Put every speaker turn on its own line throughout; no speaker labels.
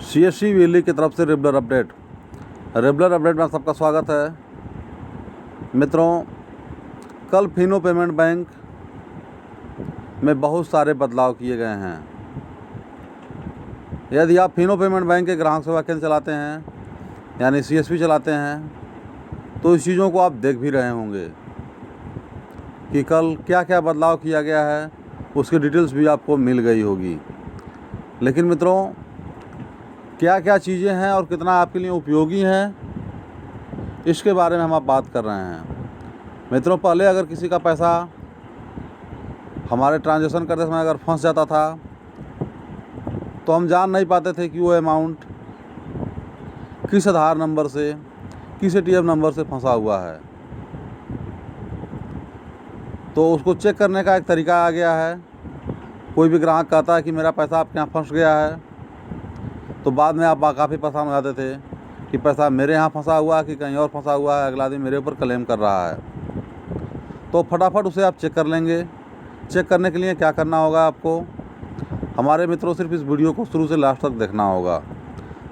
CSC वेली की तरफ से रेगुलर अपडेट में सबका स्वागत है। मित्रों, कल फिनो पेमेंट बैंक में बहुत सारे बदलाव किए गए हैं। यदि आप फिनो पेमेंट बैंक के ग्राहक सेवा केंद्र चलाते हैं यानी CSP चलाते हैं तो इस चीज़ों को आप देख भी रहे होंगे कि कल क्या क्या बदलाव किया गया है, उसकी डिटेल्स भी आपको मिल गई होगी। लेकिन मित्रों, क्या क्या चीज़ें हैं और कितना आपके लिए उपयोगी हैं, इसके बारे में हम आप बात कर रहे हैं। मित्रों, पहले अगर किसी का पैसा हमारे ट्रांजैक्शन करते समय अगर फंस जाता था तो हम जान नहीं पाते थे कि वो अमाउंट किस आधार नंबर से, किस ATM नंबर से फंसा हुआ है। तो उसको चेक करने का एक तरीका आ गया है। कोई भी ग्राहक कहता है कि मेरा पैसा आपके यहाँ फंस गया है, तो बाद में आप काफ़ी परेशान हो जाते थे कि पैसा मेरे यहाँ फंसा हुआ है कि कहीं और फंसा हुआ है, अगला आदमी मेरे ऊपर क्लेम कर रहा है। तो फटाफट उसे आप चेक कर लेंगे। चेक करने के लिए क्या करना होगा आपको, हमारे मित्रों, सिर्फ इस वीडियो को शुरू से लास्ट तक देखना होगा।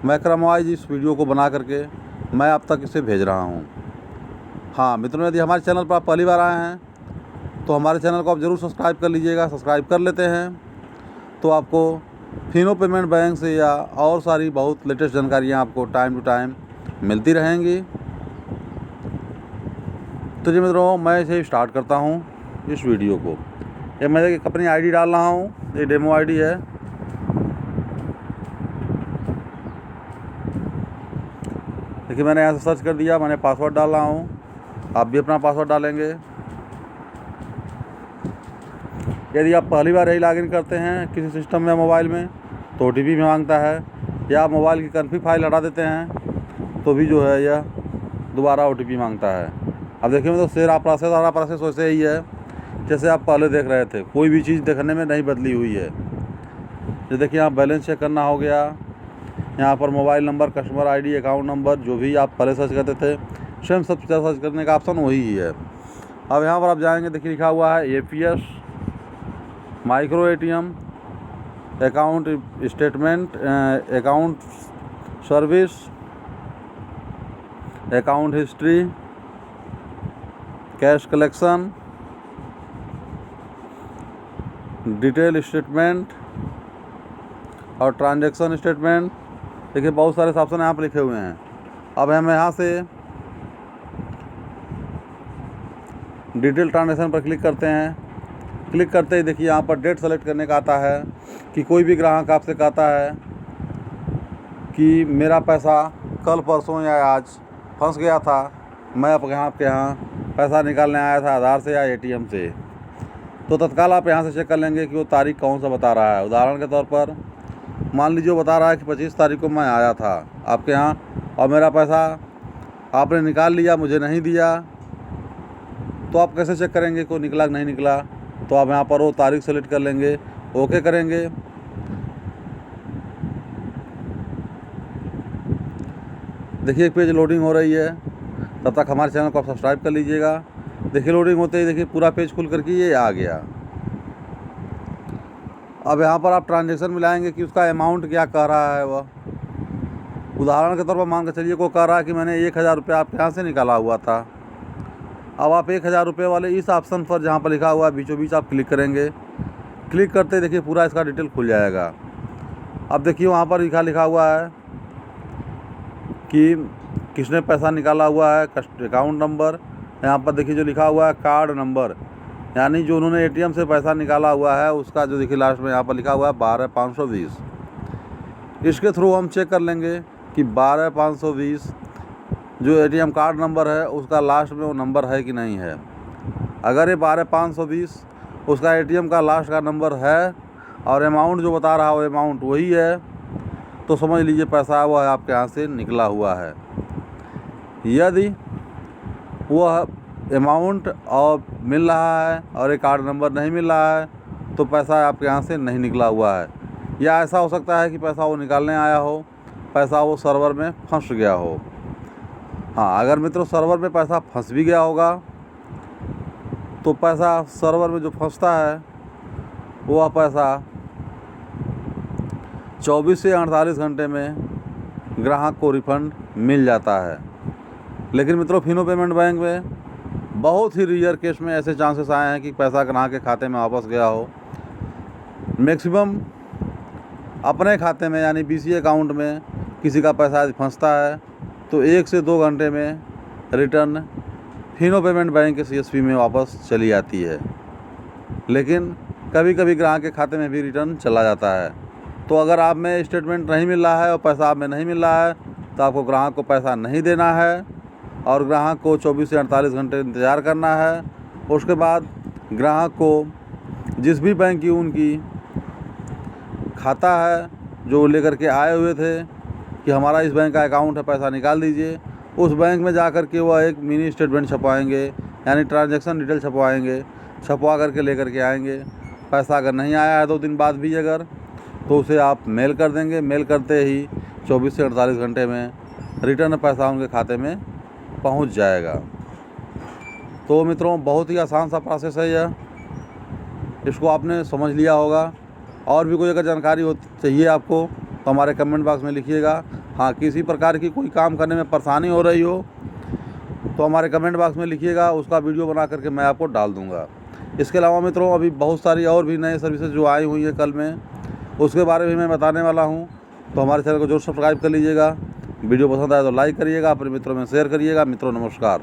मैं क्रमवाइज इस वीडियो को बना करके मैं आप तक इसे भेज रहा हूँ। हाँ मित्रों, यदि हमारे चैनल पर आप पहली बार आए हैं तो हमारे चैनल को आप ज़रूर सब्सक्राइब कर लीजिएगा। सब्सक्राइब कर लेते हैं तो आपको फिनो पेमेंट बैंक से या और सारी बहुत लेटेस्ट जानकारियाँ आपको टाइम टू टाइम मिलती रहेंगी। तो जी मित्रों, मैं इसे स्टार्ट करता हूँ इस वीडियो को। ये मैं अपनी ID डाल रहा हूँ, ये डेमो ID है। देखिए, मैंने यहाँ से सर्च कर दिया, मैंने पासवर्ड डाल रहा हूँ। आप भी अपना पासवर्ड डालेंगे। यदि आप पहली बार यही लॉगिन करते हैं किसी सिस्टम में, मोबाइल में, तो OTP भी मांगता है, या आप मोबाइल की कन्फी फाइल हटा देते हैं तो भी जो है यह दोबारा OTP मांगता है। अब देखिए, मतलब सारा प्रोसेस वैसे ही है जैसे आप पहले देख रहे थे। कोई भी चीज़ देखने में नहीं बदली हुई है। जो देखिए, यहाँ बैलेंस चेक करना हो गया, यहाँ पर mobile number, customer ID, account number, जो भी आप पहले सर्च करते थे सेम सब सर्च करने का ऑप्शन वही ही है। अब यहाँ पर आप जाएंगे, देखिए लिखा हुआ है APS, micro ATM, account statement, account service, account history, cash collection, detail statement और ट्रांजैक्शन स्टेटमेंट। देखिए, बहुत सारे ऑप्शन यहाँ पर लिखे हुए हैं। अब हम यहाँ से डिटेल ट्रांजैक्शन पर क्लिक करते हैं। क्लिक करते ही देखिए, यहाँ पर डेट सेलेक्ट करने का आता है कि कोई भी ग्राहक आपसे कहता है कि मेरा पैसा कल, परसों या आज फंस गया था, मैं आपके यहाँ पैसा निकालने आया था आधार से या ATM से, तो तत्काल आप यहाँ से चेक कर लेंगे कि वो तारीख कौन सा बता रहा है। उदाहरण के तौर पर मान लीजिए वो बता रहा है कि 25 तारीख को मैं आया था आपके यहाँ और मेरा पैसा आपने निकाल लिया, मुझे नहीं दिया। तो आप कैसे चेक करेंगे को निकला कि नहीं निकला? तो आप यहाँ पर वो तारीख सेलेक्ट कर लेंगे, ओके करेंगे। देखिए, एक पेज लोडिंग हो रही है, तब तक हमारे चैनल को आप सब्सक्राइब कर लीजिएगा। देखिए, लोडिंग होते ही देखिए पूरा पेज खुल करके ये आ गया। अब यहाँ पर आप ट्रांजैक्शन मिलाएंगे कि उसका अमाउंट क्या कह रहा है। वह उदाहरण के तौर पर मान के चलिए को कह रहा है कि मैंने 1000 रुपये आपके यहाँ से निकाला हुआ था। अब आप 1000 रुपये वाले इस ऑप्शन पर जहाँ पर लिखा हुआ है बीचों बीच आप क्लिक करेंगे। क्लिक करते देखिए पूरा इसका डिटेल खुल जाएगा। अब देखिए, वहाँ पर लिखा हुआ है कि किसने पैसा निकाला हुआ है, अकाउंट नंबर। यहाँ पर देखिए जो लिखा हुआ है कार्ड नंबर, यानी जो उन्होंने ATM से पैसा निकाला हुआ है उसका जो देखिए लास्ट में यहाँ पर लिखा हुआ है 12520। इसके थ्रू हम चेक कर लेंगे कि 12520 जो ATM कार्ड नंबर है उसका लास्ट में वो नंबर है कि नहीं है। अगर ये 12520 उसका ATM का लास्ट का नंबर है और अमाउंट जो बता रहा है वो अमाउंट वही है, तो समझ लीजिए पैसा वो है आपके यहाँ से निकला हुआ है। यदि वह अमाउंट और मिल रहा है और एक कार्ड नंबर नहीं मिल रहा है तो पैसा आपके यहाँ से नहीं निकला हुआ है। या ऐसा हो सकता है कि पैसा वो निकालने आया हो, पैसा वो सर्वर में फंस गया हो। हाँ, अगर मित्रों सर्वर में पैसा फंस भी गया होगा तो पैसा सर्वर में जो फंसता है वह पैसा 24 से 48 घंटे में ग्राहक को रिफ़ंड मिल जाता है। लेकिन मित्रों, फिनो पेमेंट बैंक में बहुत ही रेयर केस में ऐसे चांसेस आए हैं कि पैसा ग्राहक के खाते में वापस गया हो। मैक्सिमम अपने खाते में यानी BC अकाउंट में किसी का पैसा यदि फंसता है तो 1 से 2 घंटे में रिटर्न फिनो पेमेंट बैंक के CSP में वापस चली जाती है। लेकिन कभी कभी ग्राहक के खाते में भी रिटर्न चला जाता है। तो अगर आप में स्टेटमेंट नहीं मिल रहा है और पैसा आप में नहीं मिल रहा है तो आपको ग्राहक को पैसा नहीं देना है और ग्राहक को 24 से 48 घंटे इंतज़ार करना है। उसके बाद ग्राहक को जिस भी बैंक की उनकी खाता है जो लेकर के आए हुए थे कि हमारा इस बैंक का अकाउंट है, पैसा निकाल दीजिए, उस बैंक में जा कर के वह एक मिनी स्टेटमेंट छपवाएंगे यानी ट्रांजैक्शन डिटेल छपवाएंगे, छपवा करके लेकर के आएंगे। पैसा अगर नहीं आया है 2 दिन बाद भी अगर, तो उसे आप मेल कर देंगे। मेल करते ही 24 से 48 घंटे में रिटर्न पैसा उनके खाते में पहुंच जाएगा। तो मित्रों, बहुत ही आसान सा प्रोसेस है यह, इसको आपने समझ लिया होगा। और भी कोई अगर जानकारी चाहिए आपको तो हमारे कमेंट बॉक्स में लिखिएगा। हाँ, किसी प्रकार की कोई काम करने में परेशानी हो रही हो तो हमारे कमेंट बॉक्स में लिखिएगा, उसका वीडियो बना करके मैं आपको डाल दूँगा। इसके अलावा मित्रों, अभी बहुत सारी और भी नई सर्विसेज जो आई हुई हैं कल में, उसके बारे में मैं बताने वाला हूँ। तो हमारे चैनल को जरूर सब्सक्राइब कर लीजिएगा। वीडियो पसंद आए तो लाइक करिएगा, अपने मित्रों में शेयर करिएगा। मित्रों नमस्कार।